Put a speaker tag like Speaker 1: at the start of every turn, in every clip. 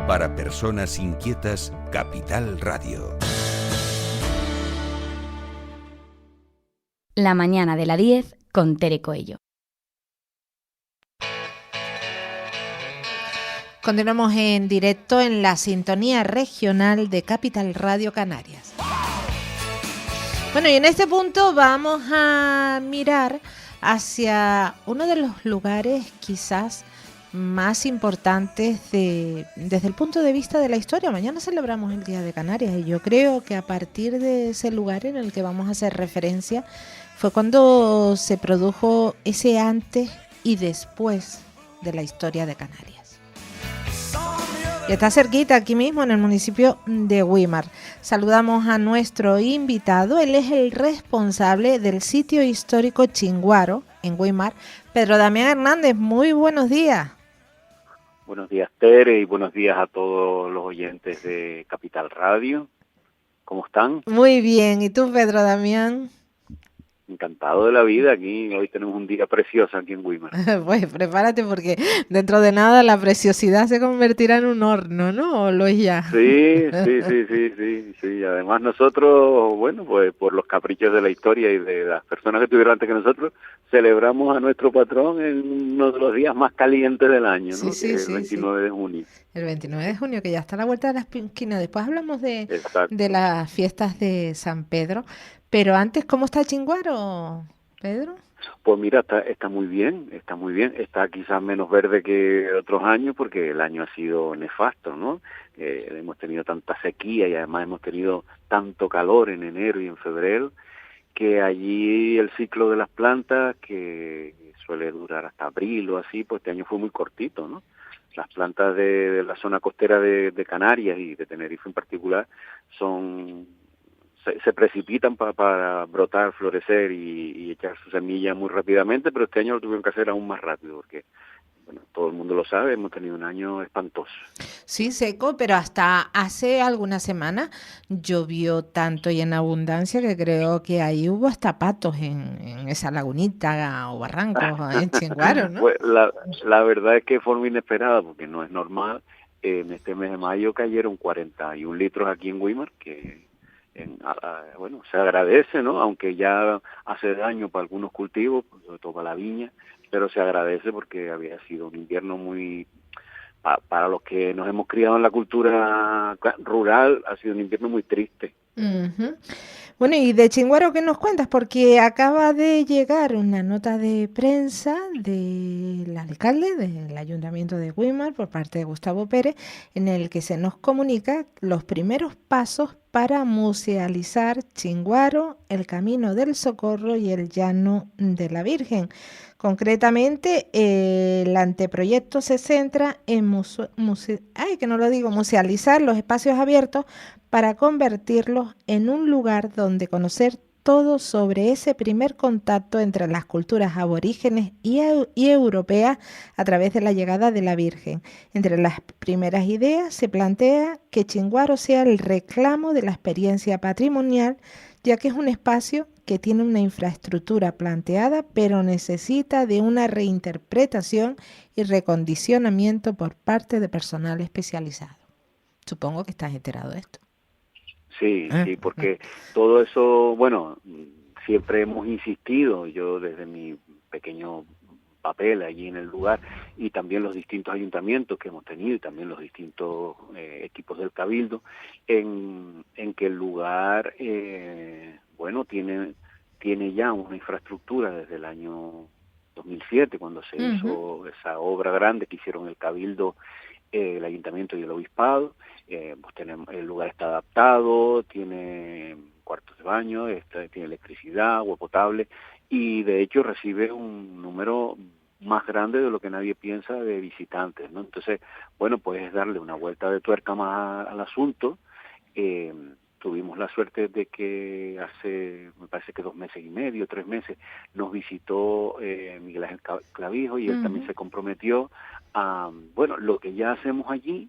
Speaker 1: Para personas inquietas, Capital Radio.
Speaker 2: La mañana de la 10 con Tere Coello.
Speaker 3: Continuamos en directo en la sintonía regional de Capital Radio Canarias. Bueno, y en este punto vamos a mirar hacia uno de los lugares quizás más importantes desde el punto de vista de la historia. Mañana celebramos el Día de Canarias y yo creo que a partir de ese lugar en el que vamos a hacer referencia fue cuando se produjo ese antes y después de la historia de Canarias. Y está cerquita, aquí mismo en el municipio de Güímar. Saludamos a nuestro invitado. Él es el responsable del sitio histórico Chinguaro en Güímar, Pedro Damián Hernández. Muy buenos días.
Speaker 4: Buenos días, Tere, y buenos días a todos los oyentes de Capital Radio. ¿Cómo están?
Speaker 3: Muy bien. ¿Y tú, Pedro Damián?
Speaker 4: Encantado de la vida. Aquí hoy tenemos un día precioso aquí en Güímar.
Speaker 3: Pues prepárate porque dentro de nada la preciosidad se convertirá en un horno, ¿no? ¿O lo es ya?
Speaker 4: Sí. Además nosotros, bueno, pues por los caprichos de la historia y de las personas que estuvieron antes que nosotros, celebramos a nuestro patrón en uno de los días más calientes del año, ¿no?
Speaker 3: Sí,
Speaker 4: Que es el 29 de junio.
Speaker 3: El 29 de junio, que ya está a la vuelta de la esquina. Después hablamos de las fiestas de San Pedro. Pero antes, ¿cómo está Chinguaro, Pedro?
Speaker 4: Pues mira, está muy bien, está muy bien. Está quizás menos verde que otros años porque el año ha sido nefasto, ¿no? Hemos tenido tanta sequía y además hemos tenido tanto calor en enero y en febrero que allí el ciclo de las plantas, que suele durar hasta abril o así, pues este año fue muy cortito, ¿no? Las plantas de la zona costera de Canarias y de Tenerife en particular se precipitan para brotar, florecer y echar su semilla muy rápidamente, pero este año lo tuvieron que hacer aún más rápido porque, bueno, todo el mundo lo sabe, hemos tenido un año espantoso.
Speaker 3: Sí, seco, pero hasta hace algunas semanas llovió tanto y en abundancia que creo que ahí hubo hasta patos en esa lagunita o barrancos en Chinguaro, ¿no?
Speaker 4: Pues la verdad es que de forma inesperada, porque no es normal, en este mes de mayo cayeron 41 litros aquí en Güímar, que bueno, se agradece, ¿no? Aunque ya hace daño para algunos cultivos, sobre todo para la viña, pero se agradece porque había sido un invierno muy... para los que nos hemos criado en la cultura rural, ha sido un invierno muy triste.
Speaker 3: Uh-huh. Bueno, y de Chinguaro, ¿qué nos cuentas? Porque acaba de llegar una nota de prensa del alcalde del Ayuntamiento de Güímar por parte de Gustavo Pérez, en el que se nos comunica los primeros pasos para musealizar Chinguaro, el Camino del Socorro y el Llano de la Virgen. Concretamente, el anteproyecto se centra en musealizar los espacios abiertos para convertirlos en un lugar donde conocer todo sobre ese primer contacto entre las culturas aborígenes y europeas a través de la llegada de la Virgen. Entre las primeras ideas se plantea que Chinguaro sea el reclamo de la experiencia patrimonial, ya que es un espacio que tiene una infraestructura planteada, pero necesita de una reinterpretación y recondicionamiento por parte de personal especializado. Supongo que estás enterado de esto.
Speaker 4: Sí, porque todo eso, bueno, siempre hemos insistido, yo desde mi pequeño papel allí en el lugar, y también los distintos ayuntamientos que hemos tenido, y también los distintos equipos del Cabildo, en que el lugar, bueno, tiene ya una infraestructura desde el año 2007, cuando se hizo esa obra grande que hicieron el Cabildo, el Ayuntamiento y el Obispado. Pues el lugar está adaptado, tiene cuartos de baño, tiene electricidad, agua potable, y de hecho recibe un número más grande de lo que nadie piensa de visitantes, ¿no? Entonces, bueno, pues darle una vuelta de tuerca más al asunto. Tuvimos la suerte de que hace, me parece que 2 meses y medio, 3 meses, nos visitó Miguel Ángel Clavijo, y él también se comprometió a, bueno, lo que ya hacemos allí,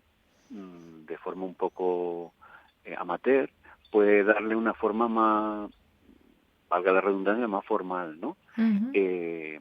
Speaker 4: de forma un poco amateur, pues darle una forma más, valga la redundancia, más formal, ¿no? Que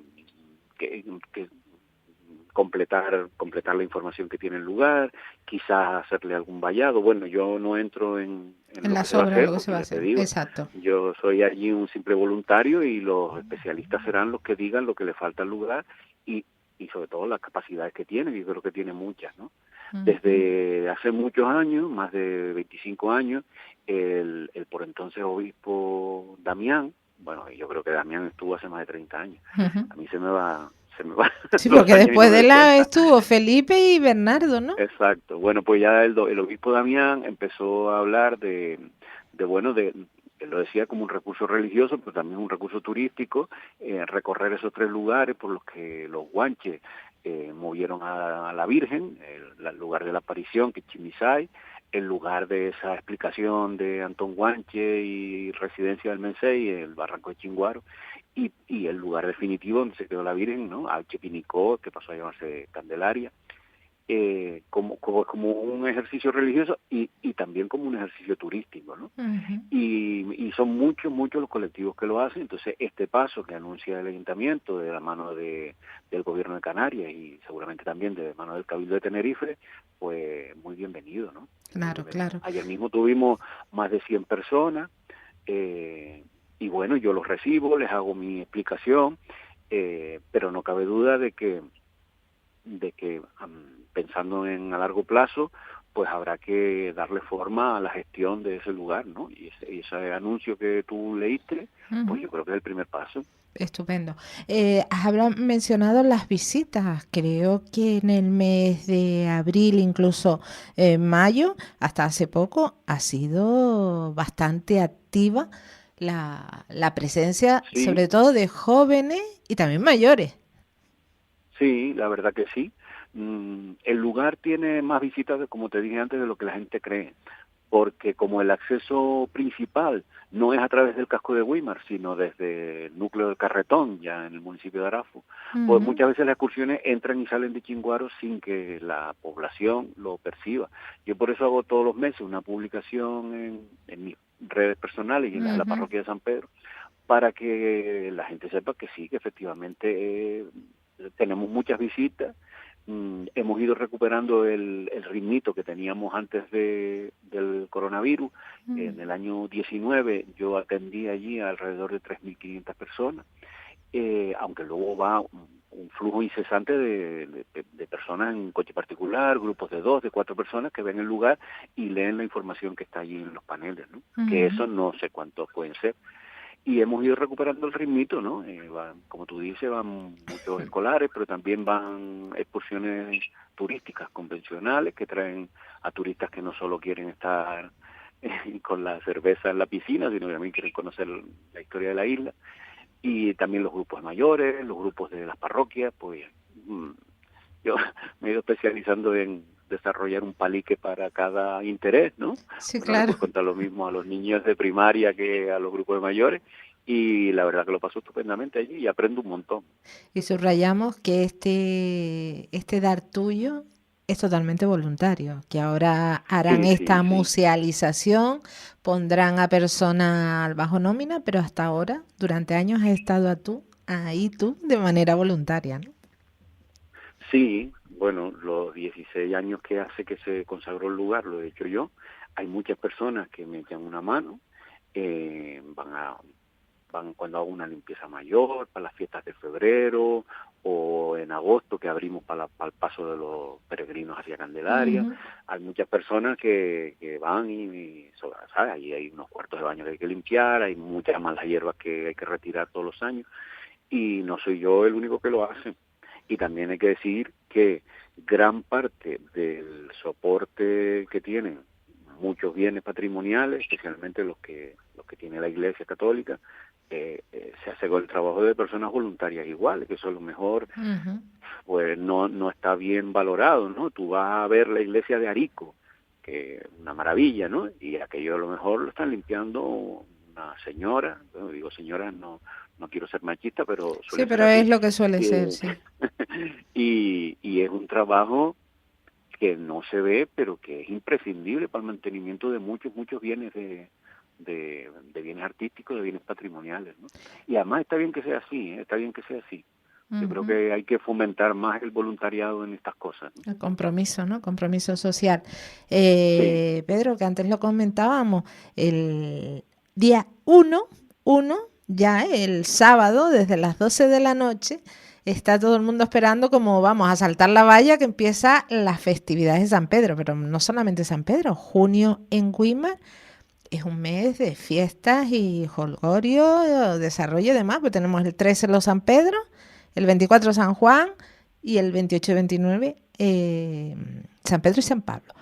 Speaker 4: completar la información que tiene el lugar, quizás hacerle algún vallado. Bueno, yo no entro en
Speaker 3: las obras, lo que se va a hacer. Exacto.
Speaker 4: Yo soy allí un simple voluntario y los especialistas serán los que digan lo que le falta al lugar y sobre todo las capacidades que tiene, y creo que tiene muchas, ¿no? Desde hace muchos años, más de 25 años, el por entonces obispo Damián, bueno, yo creo que Damián estuvo hace más de 30 años. A mí se me va.
Speaker 3: Sí, porque después de estuvo Felipe y Bernardo, ¿no?
Speaker 4: Exacto. Bueno, pues ya el obispo Damián empezó a hablar de él lo decía como un recurso religioso, pero también un recurso turístico, recorrer esos 3 lugares por los que los guanches movieron a la Virgen, el lugar de la aparición, que es Chimisay, el lugar de esa explicación de Antón Guanche y residencia del Mensei, el barranco de Chinguaro, y el lugar definitivo donde se quedó la Virgen, ¿no? Alchepinicó, que pasó a llamarse Candelaria, como un ejercicio religioso y también como un ejercicio turístico, ¿no? Y son muchos los colectivos que lo hacen. Entonces este paso que anuncia el ayuntamiento de la mano del gobierno de Canarias y seguramente también de la mano del Cabildo de Tenerife, pues muy bienvenido, ¿no?
Speaker 3: Claro, claro.
Speaker 4: Ayer mismo tuvimos más de 100 personas, y bueno, yo los recibo, les hago mi explicación, pero no cabe duda de que pensando en a largo plazo, pues habrá que darle forma a la gestión de ese lugar, ¿no? Y ese anuncio que tú leíste, pues yo creo que es el primer paso.
Speaker 3: Estupendo. Has mencionado las visitas. Creo que en el mes de abril, incluso mayo, hasta hace poco, ha sido bastante activa la presencia,
Speaker 4: Sí.
Speaker 3: sobre todo de jóvenes y también mayores.
Speaker 4: Sí, la verdad que sí. El lugar tiene más visitas, como te dije antes, de lo que la gente cree, porque como el acceso principal no es a través del casco de Güímar, sino desde el núcleo del Carretón, ya en el municipio de Arafo, pues muchas veces las excursiones entran y salen de Chinguaro sin que la población lo perciba. Yo por eso hago todos los meses una publicación en mis redes personales y en la parroquia de San Pedro, para que la gente sepa que sí, que efectivamente tenemos muchas visitas. Hemos ido recuperando el ritmito que teníamos antes del coronavirus. En el año 19 yo atendí allí a alrededor de 3.500 personas, aunque luego va un flujo incesante de personas en coche particular, grupos de 2, de 4 personas que ven el lugar y leen la información que está allí en los paneles, ¿no? Que eso no sé cuántos pueden ser. Y hemos ido recuperando el ritmito, ¿no? Como tú dices, van muchos escolares, pero también van excursiones turísticas convencionales que traen a turistas que no solo quieren estar con la cerveza en la piscina, sino que también quieren conocer la historia de la isla. Y también los grupos mayores, los grupos de las parroquias, pues yo me he ido especializando en desarrollar un palique para cada interés, ¿no?
Speaker 3: Sí,
Speaker 4: No
Speaker 3: claro.
Speaker 4: le puedo contar lo mismo a los niños de primaria que a los grupos de mayores, y la verdad que lo paso estupendamente allí y aprendo un montón.
Speaker 3: Y subrayamos que este dar tuyo es totalmente voluntario, que ahora harán esta musealización, pondrán a personas bajo nómina, pero hasta ahora, durante años, has estado ahí tú, de manera voluntaria, ¿no?
Speaker 4: Sí, bueno, los 16 años que hace que se consagró el lugar lo he hecho yo. Hay muchas personas que me echan una mano, van cuando hago una limpieza mayor, para las fiestas de febrero, o en agosto que abrimos para el paso de los peregrinos hacia Candelaria. Hay muchas personas que van ¿sabes? Ahí hay unos cuartos de baño que hay que limpiar, hay muchas malas hierbas que hay que retirar todos los años, y no soy yo el único que lo hace. Y también hay que decir que gran parte del soporte que tienen muchos bienes patrimoniales, especialmente los que tiene la Iglesia Católica, se hace con el trabajo de personas voluntarias iguales, que eso a lo mejor pues no está bien valorado, ¿no? Tú vas a ver la iglesia de Arico, que es una maravilla, ¿no? Y aquello a lo mejor lo están limpiando una señora, bueno, digo señora, no quiero ser machista, pero
Speaker 3: sí, pero es lo que suele ser, sí.
Speaker 4: y es un trabajo que no se ve, pero que es imprescindible para el mantenimiento de muchos bienes de bienes artísticos, de bienes patrimoniales, ¿no? Y además está bien que sea así, está bien que sea así, Yo creo que hay que fomentar más el voluntariado en estas cosas, ¿no?
Speaker 3: El compromiso, ¿no? Compromiso social.
Speaker 4: Sí,
Speaker 3: Pedro, que antes lo comentábamos, el día 1, ya el sábado, desde las 12 de la noche, está todo el mundo esperando como vamos a saltar la valla que empieza las festividades de San Pedro, pero no solamente San Pedro, junio en Güímar es un mes de fiestas y jolgorio, desarrollo y demás, pues tenemos el 13 los San Pedro, el 24 San Juan y el 28 y 29 San Pedro y San Pablo.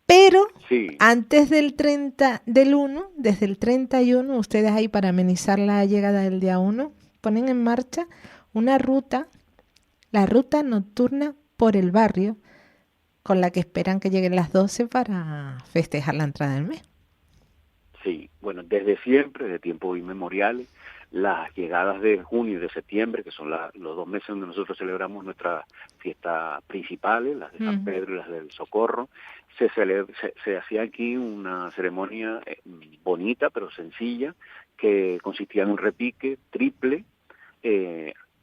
Speaker 3: Pero
Speaker 4: sí,
Speaker 3: antes del 30 del 1, desde el 31, ustedes ahí para amenizar la llegada del día 1, ponen en marcha una ruta, la ruta nocturna por el barrio, con la que esperan que lleguen las 12 para festejar la entrada del mes.
Speaker 4: sí. Bueno, desde siempre, de tiempos inmemoriales, las llegadas de junio y de septiembre, que son los 2 meses donde nosotros celebramos nuestras fiestas principales, las de San Pedro y las del Socorro, se hacía aquí una ceremonia bonita pero sencilla, que consistía en un repique triple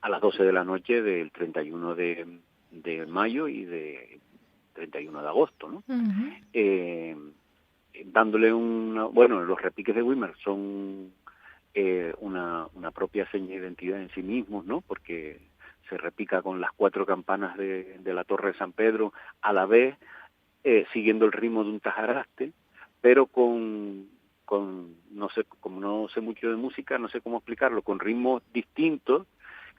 Speaker 4: a las 12 de la noche del 31 de mayo y de 31 de agosto, ¿no? Dándole bueno, los repiques de Güímar son una propia seña de identidad en sí mismos, ¿no? Porque se repica con las 4 campanas de la Torre de San Pedro a la vez, siguiendo el ritmo de un tajaraste, pero no sé, como no sé mucho de música, no sé cómo explicarlo, con ritmos distintos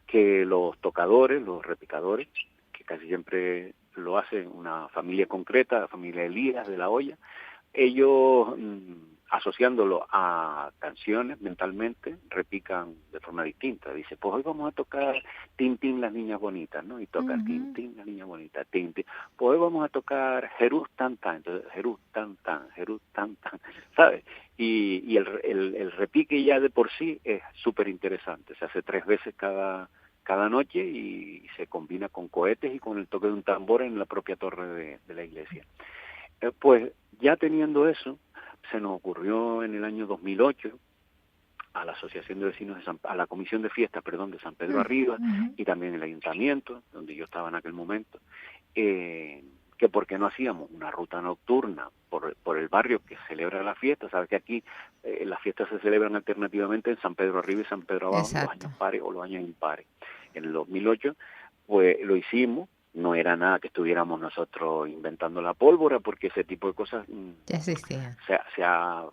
Speaker 4: que los tocadores, los repicadores, que casi siempre lo hacen una familia concreta, la familia Elías de la Hoya, ellos asociándolo a canciones mentalmente repican de forma distinta. Dice, pues hoy vamos a tocar Tin Tin las niñas bonitas, ¿no? Y tocan Tin Tin las niñas bonitas, Tin Tin. Pues hoy vamos a tocar Jerús tan tan, entonces Jerús tan tan, Jerús tan tan, ¿sabes? Y el repique ya de por sí es súper interesante. Se hace 3 veces cada noche y se combina con cohetes y con el toque de un tambor en la propia torre de la iglesia. Pues ya teniendo eso, se nos ocurrió en el año 2008 a la Asociación de Vecinos a la Comisión de Fiestas, perdón, de San Pedro Arriba y también el Ayuntamiento, donde yo estaba en aquel momento, que por qué no hacíamos una ruta nocturna por el barrio que celebra la fiesta. Sabes que aquí las fiestas se celebran alternativamente en San Pedro Arriba y San Pedro Abajo,
Speaker 3: Exacto.
Speaker 4: los años pares o los años impares. En el 2008 pues lo hicimos. No era nada que estuviéramos nosotros inventando la pólvora, porque ese tipo de cosas
Speaker 3: Ya existía.
Speaker 4: se ha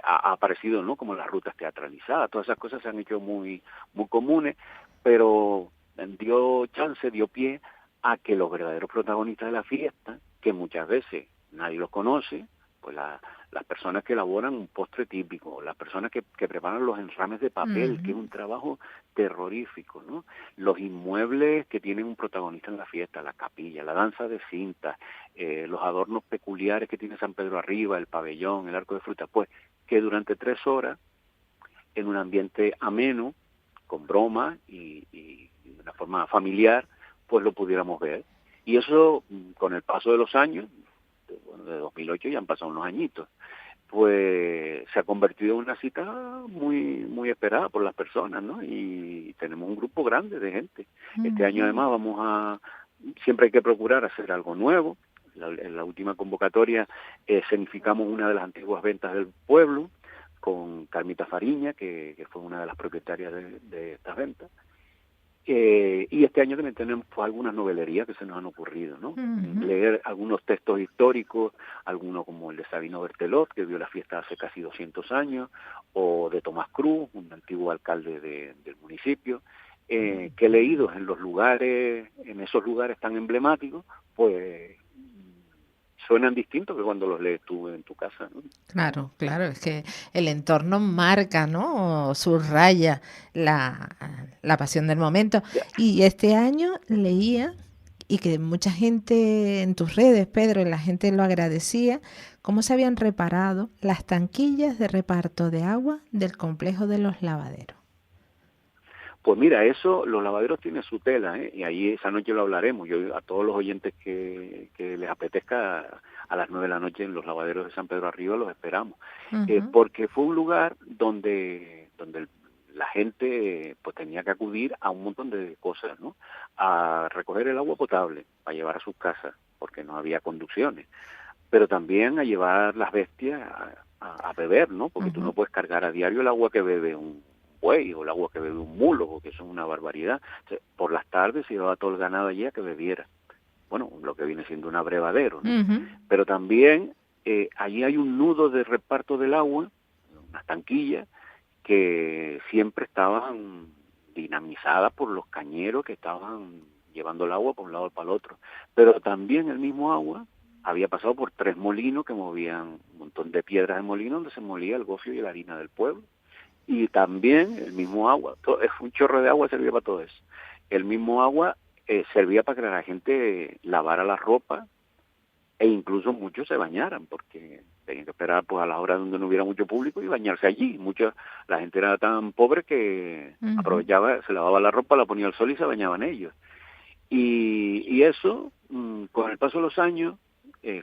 Speaker 4: aparecido, ¿no? Como las rutas teatralizadas, todas esas cosas se han hecho muy comunes, pero dio pie a que los verdaderos protagonistas de la fiesta, que muchas veces nadie los conoce, pues las personas que elaboran un postre típico, las personas que preparan los enrames de papel, que es un trabajo terrorífico, ¿no? Los inmuebles que tienen un protagonista en la fiesta, la capilla, la danza de cintas, los adornos peculiares que tiene San Pedro Arriba, el pabellón, el arco de fruta, pues que durante 3 horas, en un ambiente ameno, con broma y de una forma familiar, pues lo pudiéramos ver. Y eso, con el paso de los años, de 2008 ya han pasado unos añitos, pues se ha convertido en una cita muy esperada por las personas, ¿no? Y tenemos un grupo grande de gente. Este año además siempre hay que procurar hacer algo nuevo. En la última convocatoria escenificamos una de las antiguas ventas del pueblo con Carmita Fariña, que fue una de las propietarias de estas ventas. Y este año también tenemos pues, algunas novelerías que se nos han ocurrido, ¿no? Leer algunos textos históricos, algunos como el de Sabino Bertelot, que vio la fiesta hace casi 200 años, o de Tomás Cruz, un antiguo alcalde del municipio, que leídos en esos lugares tan emblemáticos, pues suenan distintos que cuando los lees tú en tu casa, ¿no?
Speaker 3: Claro, es que el entorno marca, ¿no? Subraya la pasión del momento. Y este año leía, y que mucha gente en tus redes, Pedro, y la gente lo agradecía, cómo se habían reparado las tanquillas de reparto de agua del complejo de los lavaderos.
Speaker 4: Pues mira, los lavaderos tienen su tela, ¿eh? Y ahí esa noche lo hablaremos. Yo a todos los oyentes que les apetezca, a las 9 de la noche en los lavaderos de San Pedro Arriba los esperamos. Porque fue un lugar donde la gente pues tenía que acudir a un montón de cosas, ¿no? A recoger el agua potable para llevar a sus casas, porque no había conducciones, pero también a llevar las bestias a beber, ¿no? Porque tú no puedes cargar a diario el agua que bebe un buey o el agua que bebe un mulo, porque eso es una barbaridad. O sea, por las tardes se llevaba todo el ganado allí a que bebiera. Bueno, lo que viene siendo un abrevadero, ¿no? Pero también allí hay un nudo de reparto del agua, unas tanquillas, que siempre estaban dinamizadas por los cañeros que estaban llevando el agua por un lado para el otro. Pero también el mismo agua había pasado por 3 molinos que movían un montón de piedras de molino donde se molía el gofio y la harina del pueblo. Y también el mismo agua, un chorro de agua servía para todo eso. El mismo agua servía para que la gente lavara la ropa e incluso muchos se bañaran, porque tenían que esperar pues a las horas donde no hubiera mucho público y bañarse allí. La gente era tan pobre que aprovechaba, se lavaba la ropa, la ponía al sol y se bañaban ellos. Y eso, con el paso de los años,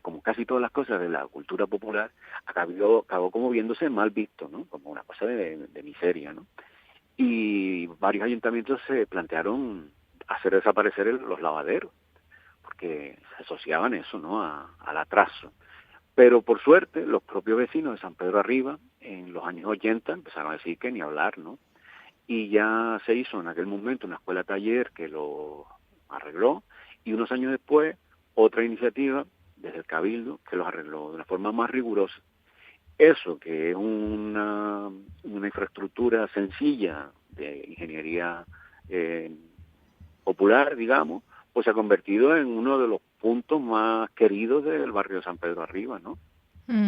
Speaker 4: como casi todas las cosas de la cultura popular, acabó como viéndose mal visto, ¿no? Como una cosa de miseria, ¿no? Y varios ayuntamientos se plantearon hacer desaparecer los lavaderos, porque se asociaban eso, ¿no? Al atraso. Pero por suerte, los propios vecinos de San Pedro Arriba, en los años 80, empezaron a decir que ni hablar, ¿no? Y ya se hizo en aquel momento una escuela taller que lo arregló, y unos años después, otra iniciativa desde el Cabildo que los arregló de una forma más rigurosa. Eso, que es una infraestructura sencilla de ingeniería popular, digamos, pues se ha convertido en uno de los puntos más queridos del barrio de San Pedro Arriba, ¿no?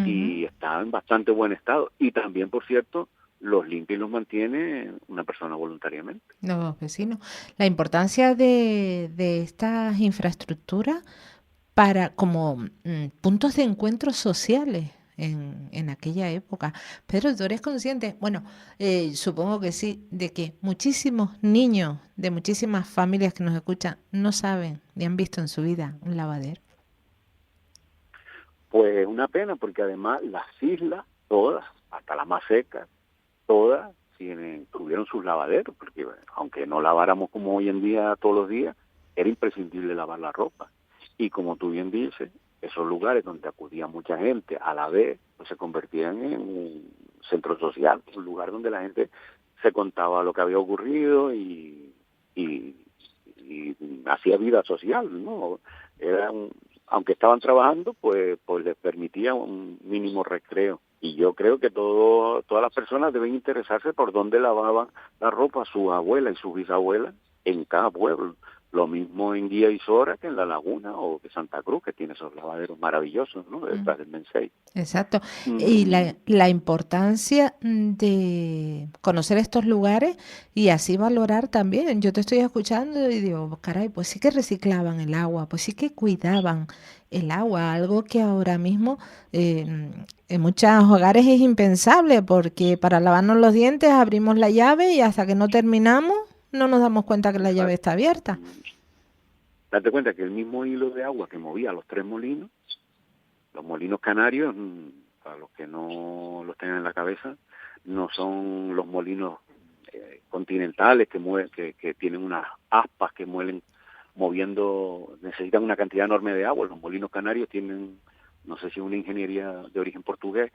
Speaker 4: Y está en bastante buen estado. Y también, por cierto, los limpia y los mantiene una persona voluntariamente.
Speaker 3: Los vecinos. La importancia de estas infraestructuras como puntos de encuentro sociales en aquella época. Pero tú eres consciente, bueno, supongo que sí, de que muchísimos niños de muchísimas familias que nos escuchan no saben ni han visto en su vida un lavadero.
Speaker 4: Pues una pena, porque además las islas, todas, hasta las más secas, todas tuvieron sus lavaderos, porque aunque no laváramos como hoy en día todos los días, era imprescindible lavar la ropa. Y como tú bien dices, esos lugares donde acudía mucha gente a la vez, pues se convertían en un centro social, un lugar donde la gente se contaba lo que había ocurrido y hacía vida social, ¿no? Aunque estaban trabajando, pues les permitía un mínimo recreo. Y yo creo que todas las personas deben interesarse por dónde lavaban la ropa sus abuelas y sus bisabuelas en cada pueblo. Lo mismo en Guía y Sora que en La Laguna o que Santa Cruz, que tiene esos lavaderos maravillosos, ¿no? Detrás del Mensei.
Speaker 3: Exacto. Y la importancia de conocer estos lugares y así valorar también. Yo te estoy escuchando y digo, caray, pues sí que reciclaban el agua, pues sí que cuidaban el agua, algo que ahora mismo en muchos hogares es impensable, porque para lavarnos los dientes abrimos la llave y hasta que no terminamos no nos damos cuenta que la llave está abierta.
Speaker 4: Date cuenta que el mismo hilo de agua que movía los 3 molinos, los molinos canarios, para los que no los tengan en la cabeza, no son los molinos continentales que tienen unas aspas que necesitan una cantidad enorme de agua. Los molinos canarios tienen, no sé si es una ingeniería de origen portugués,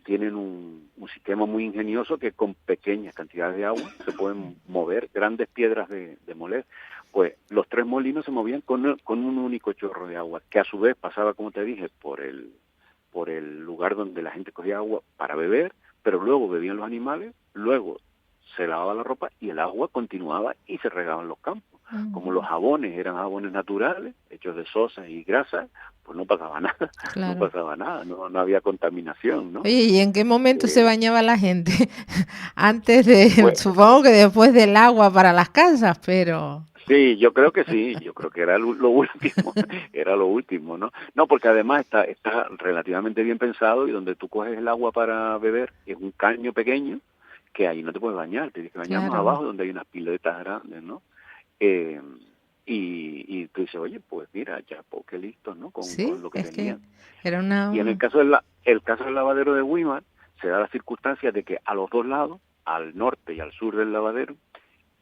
Speaker 4: tienen un sistema muy ingenioso que con pequeñas cantidades de agua se pueden mover grandes piedras de moler. Pues los 3 molinos se movían con un único chorro de agua, que a su vez pasaba, como te dije, por el lugar donde la gente cogía agua para beber, pero luego bebían los animales, luego se lavaba la ropa y el agua continuaba y se regaban los campos. Como los jabones eran jabones naturales, hechos de sosa y grasa, pues no pasaba nada, claro. No pasaba nada, no había contaminación, ¿no?
Speaker 3: Oye, ¿y en qué momento se bañaba la gente? Antes supongo que después del agua para las casas, pero...
Speaker 4: Sí, yo creo que sí, yo creo que era lo último, ¿no? No, porque además está relativamente bien pensado, y donde tú coges el agua para beber es un caño pequeño, que ahí no te puedes bañar, tienes que bañar más abajo donde hay unas piletas grandes, ¿no? Y tú dices, oye, pues mira, ya, pues qué listo, ¿no? Con lo que tenían.
Speaker 3: Era
Speaker 4: Y en el caso del lavadero de Weimar, se da la circunstancia de que a los dos lados al norte y al sur del lavadero,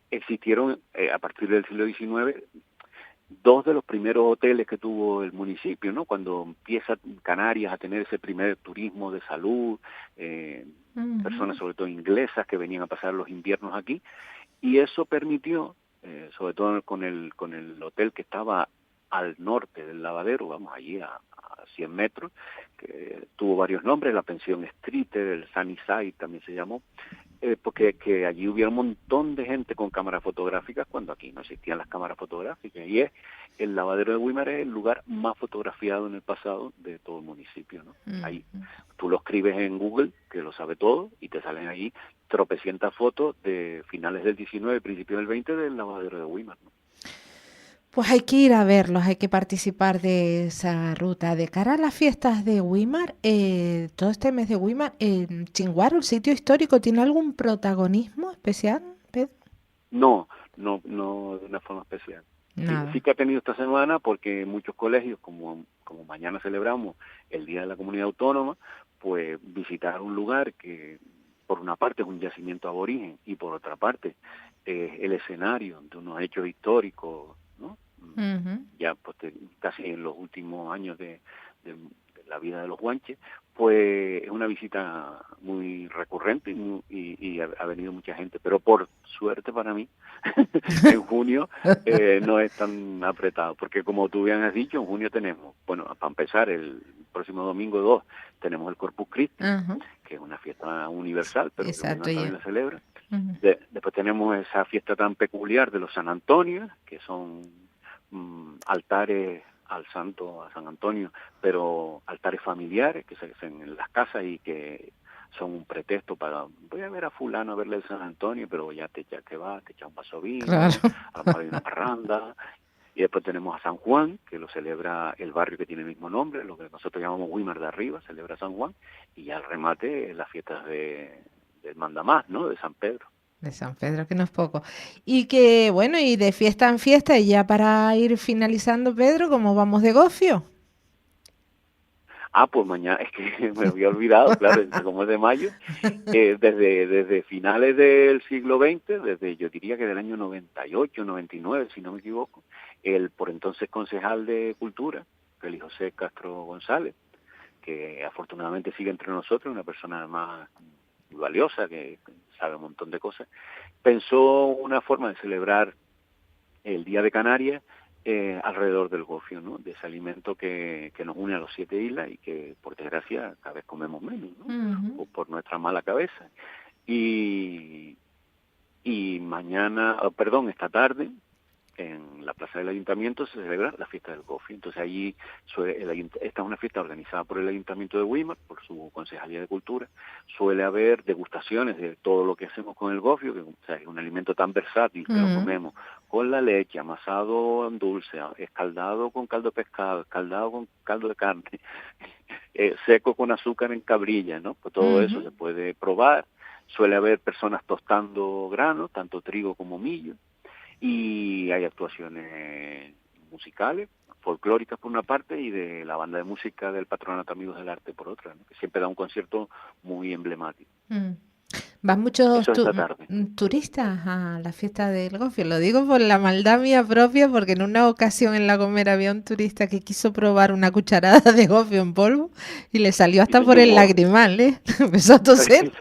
Speaker 4: existieron a partir del siglo XIX dos de los primeros hoteles que tuvo el municipio, ¿no? Cuando empieza Canarias a tener ese primer turismo de salud, personas sobre todo inglesas que venían a pasar los inviernos aquí, y eso permitió, sobre todo con el hotel que estaba al norte del lavadero, vamos allí a 100 metros, que tuvo varios nombres, la pensión Streeter, el Sunnyside también se llamó, porque que allí hubiera un montón de gente con cámaras fotográficas cuando aquí no existían las cámaras fotográficas, y el lavadero de Güímar es el lugar más fotografiado en el pasado de todo el municipio, ¿no? Ahí tú lo escribes en Google, que lo sabe todo, y te salen allí tropecientas fotos de finales del 19, principios del 20 del lavadero de Güímar, ¿no?
Speaker 3: Pues hay que ir a verlos, hay que participar de esa ruta. De cara a las fiestas de Güímar, todo este mes de Güímar, Chinguaro, el sitio histórico, ¿tiene algún protagonismo especial, Pedro?
Speaker 4: No, de una forma especial. Sí que ha tenido esta semana porque muchos colegios, como mañana celebramos el Día de la Comunidad Autónoma, pues visitar un lugar que por una parte es un yacimiento aborigen y por otra parte es el escenario de unos hechos históricos, ¿no? Ya pues casi en los últimos años de la vida de los guanches, pues es una visita muy recurrente y ha venido mucha gente, pero por suerte para mí, en junio no es tan apretado, porque como tú bien has dicho, en junio tenemos, bueno, para empezar, el próximo domingo 2 tenemos el Corpus Christi, que es una fiesta universal, pero
Speaker 3: exacto,
Speaker 4: que también la celebra. Después tenemos esa fiesta tan peculiar de los San Antonio, que son altares al santo, a San Antonio, pero altares familiares que se hacen en las casas y que son un pretexto para, voy a ver a fulano a verle el San Antonio, pero ya te echa un vaso de vino,
Speaker 3: claro.
Speaker 4: A lo mejor hay una parranda. Y después tenemos a San Juan, que lo celebra el barrio que tiene el mismo nombre, lo que nosotros llamamos Güímar de Arriba, celebra San Juan, y al remate las fiestas del Mandamás, ¿no? De San Pedro.
Speaker 3: De San Pedro, que no es poco. Y que, bueno, y de fiesta en fiesta, y ya para ir finalizando, Pedro, ¿cómo vamos de gofio?
Speaker 4: Pues mañana, es que me había olvidado, claro, como es de mayo, desde finales del siglo XX, yo diría que del año 98, 99, si no me equivoco, el por entonces concejal de Cultura, Félix José Castro González, que afortunadamente sigue entre nosotros, una persona más valiosa, que sabe un montón de cosas, pensó una forma de celebrar el Día de Canarias alrededor del gofio, ¿no? De ese alimento que nos une a los 7 islas y que, por desgracia, cada vez comemos menos, ¿no? O por nuestra mala cabeza. Y esta tarde, en la plaza del ayuntamiento se celebra la fiesta del gofio. Entonces allí esta es una fiesta organizada por el ayuntamiento de Güímar, por su concejalía de cultura. Suele haber degustaciones de todo lo que hacemos con el gofio, que es un alimento tan versátil que lo comemos con la leche, amasado en dulce, escaldado con caldo de pescado, escaldado con caldo de carne, seco con azúcar en cabrilla, ¿no? Pues todo eso se puede probar. Suele haber personas tostando granos, tanto trigo como millo. Y hay actuaciones musicales, folclóricas por una parte y de la banda de música del Patronato Amigos del Arte por otra, ¿no? Que siempre da un concierto muy emblemático.
Speaker 3: ¿Van muchos turistas a la fiesta del gofio? Lo digo por la maldad mía propia, porque en una ocasión en La Gomera había un turista que quiso probar una cucharada de gofio en polvo y le salió hasta por el lagrimal, ¿eh? Empezó a toser.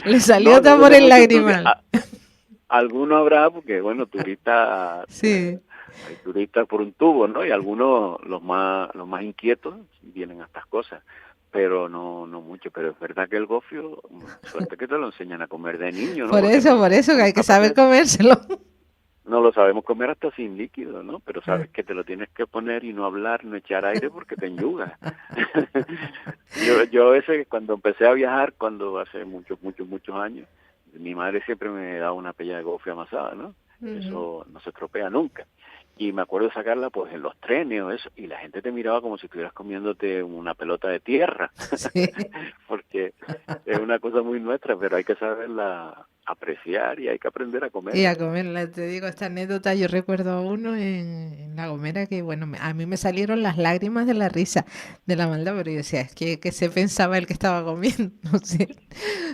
Speaker 3: Le salió hasta por el lagrimal.
Speaker 4: Algunos habrá, porque bueno, turistas,
Speaker 3: sí.
Speaker 4: Hay turistas por un tubo, ¿no? Y algunos, los más inquietos, vienen a estas cosas, pero no mucho. Pero es verdad que el gofio, suerte que te lo enseñan a comer de niño, ¿no?
Speaker 3: Por eso, que hay que saber comérselo.
Speaker 4: No lo sabemos comer hasta sin líquido, ¿no? Pero sabes que te lo tienes que poner y no hablar, no echar aire porque te enyugas. Yo a veces, cuando empecé a viajar, hace muchos años, mi madre siempre me daba una pella de gofio amasada, ¿no? Eso no se estropea nunca. Y me acuerdo de sacarla pues en los trenes o eso, y la gente te miraba como si estuvieras comiéndote una pelota de tierra. Sí. Porque es una cosa muy nuestra, pero hay que saberla apreciar y hay que aprender a comer.
Speaker 3: Y a comerla, te digo, esta anécdota, yo recuerdo a uno en La Gomera que, bueno, a mí me salieron las lágrimas de la risa, de la maldad, pero yo decía, es que se pensaba el que estaba comiendo, no sé.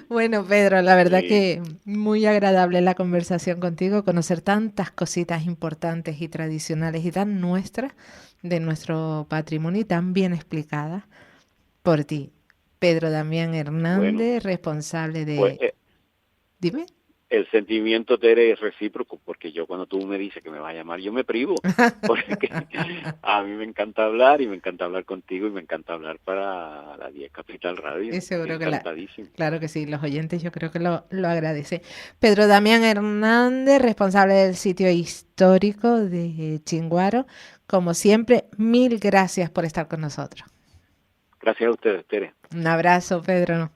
Speaker 3: Bueno, Pedro, la verdad
Speaker 4: Sí.
Speaker 3: que muy agradable la conversación contigo, conocer tantas cositas importantes y tradicionales y tan nuestras de nuestro patrimonio y tan bien explicadas por ti. Pedro Damián
Speaker 4: Bueno,
Speaker 3: Hernández, responsable
Speaker 4: pues
Speaker 3: de... Dime.
Speaker 4: el sentimiento, Tere, es recíproco, porque yo cuando tú me dices que me vas a llamar, yo me privo, porque a mí me encanta hablar y me encanta hablar contigo y me encanta hablar para la 10 Capital Radio.
Speaker 3: Y seguro que
Speaker 4: Encantadísimo.
Speaker 3: claro que sí, los oyentes yo creo que lo agradecen. Pedro Damián Hernández, responsable del sitio histórico de Chinguaro, como siempre, mil gracias por estar con nosotros.
Speaker 4: Gracias a ustedes, Tere.
Speaker 3: Un abrazo, Pedro.